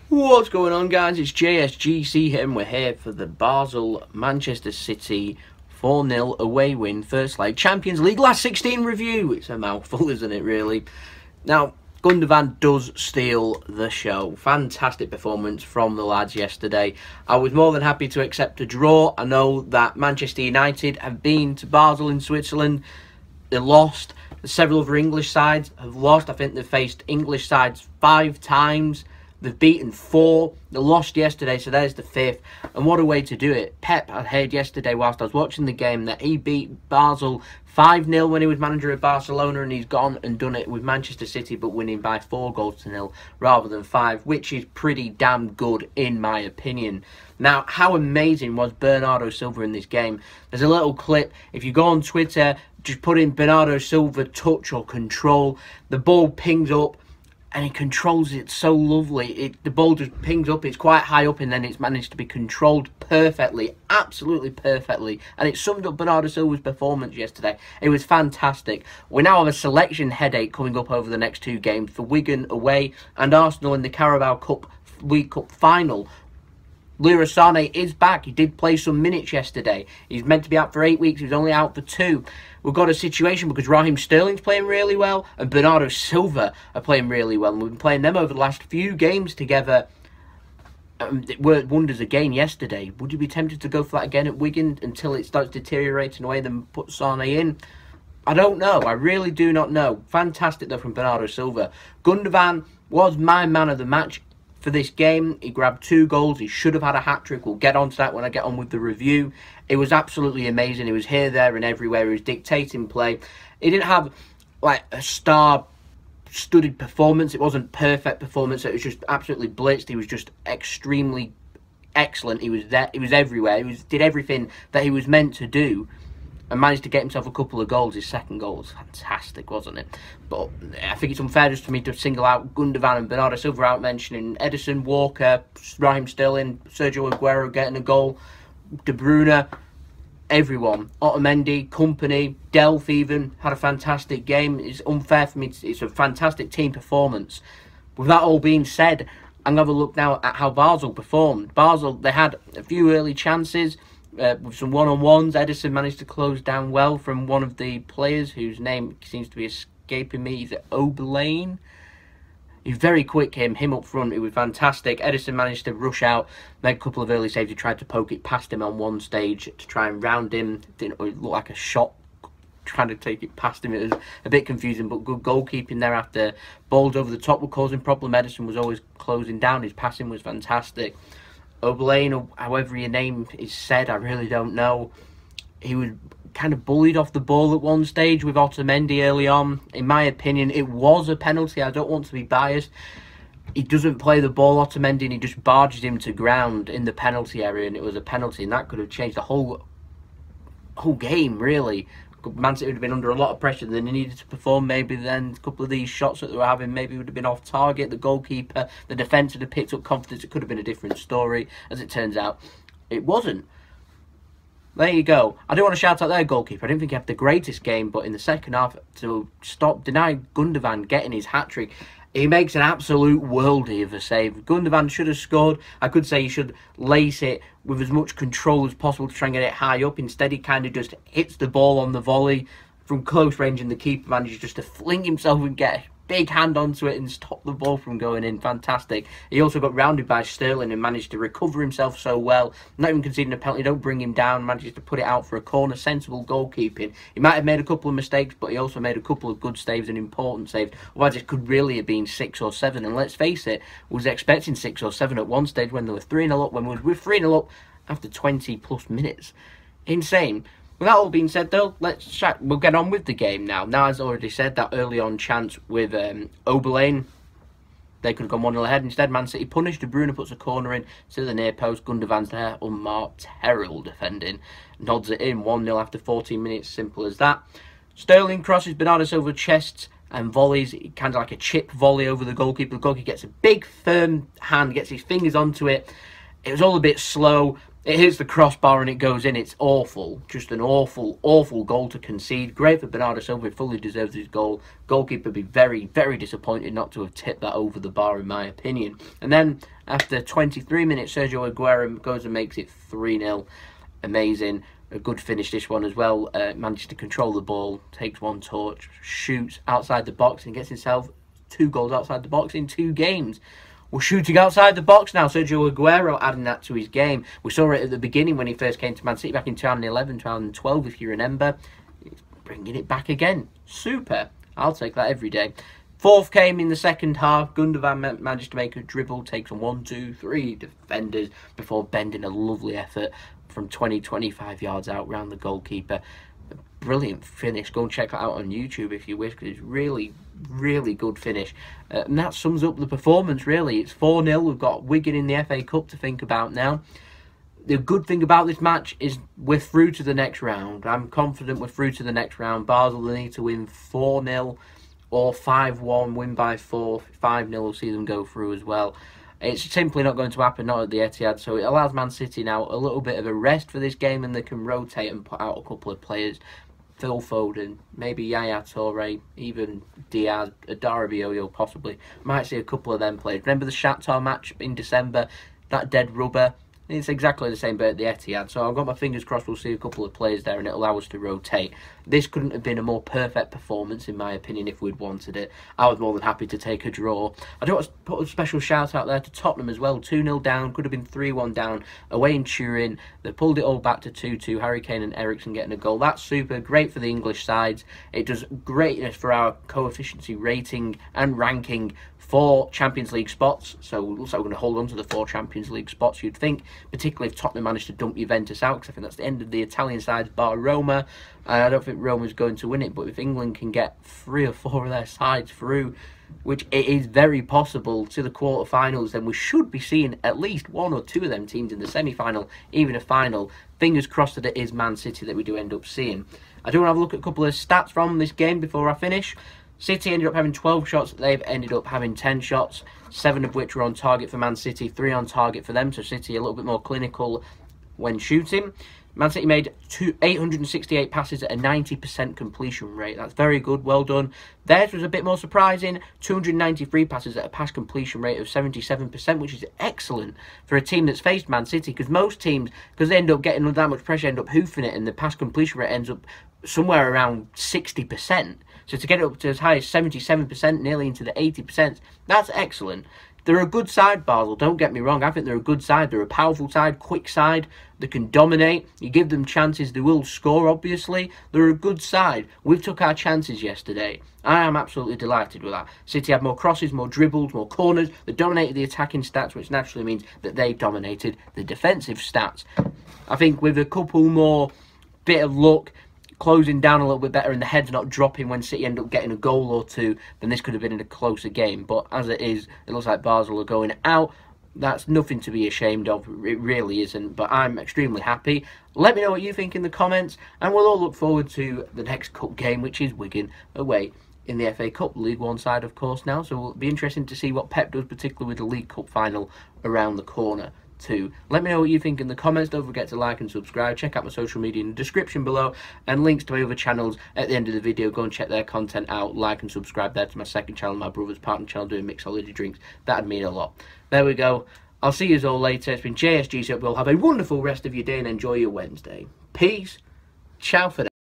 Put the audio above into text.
What's going on, guys? It's JSGC here, and we're here for the Basel Manchester City 4-0 away win, first leg Champions League last 16 review. It's a mouthful, isn't it, really? Now, Gundogan does steal the show. Fantastic performance from the lads yesterday. I was more than happy to accept a draw. I know that Manchester United have been to Basel in Switzerland. They lost. Several other English sides have lost. I think they've faced English sides 5 times. They've beaten 4. They lost yesterday, so there's the 5th. And what a way to do it. Pep, I heard yesterday whilst I was watching the game that he beat Basel 5-0 when he was manager of Barcelona, and he's gone and done it with Manchester City, but winning by 4-0 rather than 5, which is pretty damn good in my opinion. Now, how amazing was Bernardo Silva in this game? There's a little clip. If you go on Twitter, just put in Bernardo Silva touch or control. The ball pings up, and he controls it so lovely. The ball just pings up, it's quite high up, and then it's managed to be controlled perfectly, absolutely perfectly. And it summed up Bernardo Silva's performance yesterday. It was fantastic. We now have a selection headache coming up over the next 2 games for Wigan away and Arsenal in the Carabao Cup League Cup final. Leroy Sané is back. He did play some minutes yesterday. He's meant to be out for 8 weeks. He was only out for 2. We've got a situation because Raheem Sterling's playing really well and Bernardo Silva are playing really well. And we've been playing them over the last few games together. It worked wonders again yesterday. Would you be tempted to go for that again at Wigan until it starts deteriorating away, then put Sané in? I don't know. I really do not know. Fantastic though from Bernardo Silva. Gundogan was my man of the match for this game. He grabbed 2 goals. He should have had a hat-trick. We'll get on to that when I get on with the review. It was absolutely amazing. He was here, there and everywhere. He was dictating play. He didn't have like a star-studded performance. It wasn't perfect performance. It was just absolutely blitzed. He was just extremely excellent. He was there. He was everywhere. He did everything that he was meant to do, and managed to get himself a couple of goals. His second goal was fantastic, wasn't it? But I think it's unfair just for me to single out Gundogan and Bernardo Silva out mentioning Edison, Walker, Raheem Sterling, Sergio Aguero getting a goal, De Bruyne, everyone. Otamendi, Company, Delph even had a fantastic game. It's unfair for me. It's a fantastic team performance. With that all being said, I'm going to have a look now at how Basel performed. Basel, they had a few early chances. With some one-on-ones, Edison managed to close down well from one of the players whose name seems to be escaping me. Is it Oberlane? He's very quick, him up front. It was fantastic. Edison managed to rush out, made a couple of early saves. He tried to poke it past him on one stage to try and round him. It looked like a shot, trying to take it past him. It was a bit confusing, but good goalkeeping there after balls over the top were causing problem. Edison was always closing down. His passing was fantastic. Oberlane, or however your name is said, I really don't know. He was kind of bullied off the ball at one stage with Otamendi early on. In my opinion, it was a penalty. I don't want to be biased. He doesn't play the ball, Otamendi, and he just barges him to ground in the penalty area, and it was a penalty, and that could have changed the whole game, really. Man City would have been under a lot of pressure than they needed to perform. Maybe then a couple of these shots that they were having maybe would have been off target. The goalkeeper, the defence would have picked up confidence. It could have been a different story. As it turns out, it wasn't. There you go. I do want to shout out their goalkeeper. I didn't think he had the greatest game, but in the second half, to deny Gundogan getting his hat-trick, he makes an absolute worldie of a save. Gundogan should have scored. I could say he should lace it with as much control as possible to try and get it high up. Instead, he kind of just hits the ball on the volley from close range, and the keeper manages just to fling himself and get a big hand onto it and stop the ball from going in. Fantastic. He also got rounded by Sterling and managed to recover himself so well. Not even conceding a penalty, don't bring him down. Manages to put it out for a corner. Sensible goalkeeping. He might have made a couple of mistakes, but he also made a couple of good saves and important saves. Otherwise, it could really have been 6 or 7. And let's face it, we was expecting 6 or 7 at one stage when they were 3-0 up. When we were 3-0 up after 20 plus minutes. Insane. With that all being said, though, we'll get on with the game now. Now, as I already said, that early on chance with Oberlane, they could have gone 1-0 ahead. Instead, Man City punished. De Bruyne puts a corner in to the near post. Gundogan's there, unmarked, terrible defending. Nods it in, 1-0 after 14 minutes, simple as that. Sterling crosses Bernardo Silva chests and volleys, kind of like a chip volley over the goalkeeper. The goalkeeper gets a big, firm hand, gets his fingers onto it. It was all a bit slow. It hits the crossbar and it goes in. It's awful. Just an awful, awful goal to concede. Great for Bernardo Silva. He fully deserves his goal. Goalkeeper would be very, very disappointed not to have tipped that over the bar, in my opinion. And then, after 23 minutes, Sergio Aguero goes and makes it 3-0. Amazing. A good finish, this one as well. Manages to control the ball, takes one touch, shoots outside the box and gets himself 2 goals outside the box in 2 games. We're shooting outside the box now. Sergio Aguero adding that to his game. We saw it at the beginning when he first came to Man City back in 2011, 2012, if you remember. He's bringing it back again. Super. I'll take that every day. 4th came in the second half. Gundogan managed to make a dribble, takes on 1, 2, 3 defenders before bending a lovely effort from 20-25 yards out round the goalkeeper. A brilliant finish. Go and check that out on YouTube if you wish, because it's really, really good finish. And that sums up the performance, really. It's 4-0. We've got Wigan in the FA Cup to think about now. The good thing about this match is we're through to the next round. I'm confident we're through to the next round. Basel will need to win 4-0 or 5-1, win by 4. 5-0 will see them go through as well. It's simply not going to happen, not at the Etihad, so it allows Man City now a little bit of a rest for this game, and they can rotate and put out a couple of players. Phil Foden, maybe Yaya Toure, even Diaz, Darabioyo possibly. Might see a couple of them played. Remember the Shakhtar match in December? That dead rubber? It's exactly the same, but at the Etihad. So I've got my fingers crossed we'll see a couple of players there and it'll allow us to rotate. This couldn't have been a more perfect performance, in my opinion, if we'd wanted it. I was more than happy to take a draw. I do want to put a special shout out there to Tottenham as well. 2-0 down, could have been 3-1 down, away in Turin. They pulled it all back to 2-2. Harry Kane and Eriksen getting a goal. That's super, great for the English sides. It does greatness for our coefficient rating and ranking for Champions League spots. So it looks like we're going to hold on to the 4 Champions League spots, you'd think, particularly if Tottenham managed to dump Juventus out, because I think that's the end of the Italian sides bar Roma. I don't think Roma's going to win it, but if England can get 3 or 4 of their sides through, which it is very possible, to the quarterfinals, then we should be seeing at least 1 or 2 of them teams in the semi-final, even a final. Fingers crossed that it is Man City that we do end up seeing. I do want to have a look at a couple of stats from this game before I finish. City ended up having 12 shots, they've ended up having 10 shots, 7 of which were on target for Man City, 3 on target for them, so City a little bit more clinical when shooting. Man City made 868 passes at a 90% completion rate. That's very good, well done. Theirs was a bit more surprising, 293 passes at a pass completion rate of 77%, which is excellent for a team that's faced Man City, because most teams, because they end up getting that much pressure, end up hoofing it, and the pass completion rate ends up somewhere around 60%. So to get it up to as high as 77%, nearly into the 80%, that's excellent. They're a good side, Basel, don't get me wrong. I think they're a good side. They're a powerful side, quick side. They can dominate. You give them chances, they will score, obviously. They're a good side. We took our chances yesterday. I am absolutely delighted with that. City had more crosses, more dribbles, more corners. They dominated the attacking stats, which naturally means that they dominated the defensive stats. I think with a couple more bit of luck, closing down a little bit better and the head's not dropping when City end up getting a goal or 2, then this could have been in a closer game. But as it is, it looks like Basel are going out. That's nothing to be ashamed of. It really isn't. But I'm extremely happy. Let me know what you think in the comments. And we'll all look forward to the next cup game, which is Wigan away in the FA Cup. League One side, of course, now. So it'll be interesting to see what Pep does, particularly with the League Cup final around the corner too. Let me know what you think in the comments. Don't forget to like and subscribe. Check out my social media in the description below, and links to my other channels at the end of the video. Go and check their content out. Like and subscribe there to my second channel, my brother's partner channel, doing mixology drinks. That'd mean a lot. There we go. I'll see you all later. It's been JSGC. We'll have a wonderful rest of your day and enjoy your Wednesday. Peace. Ciao for now.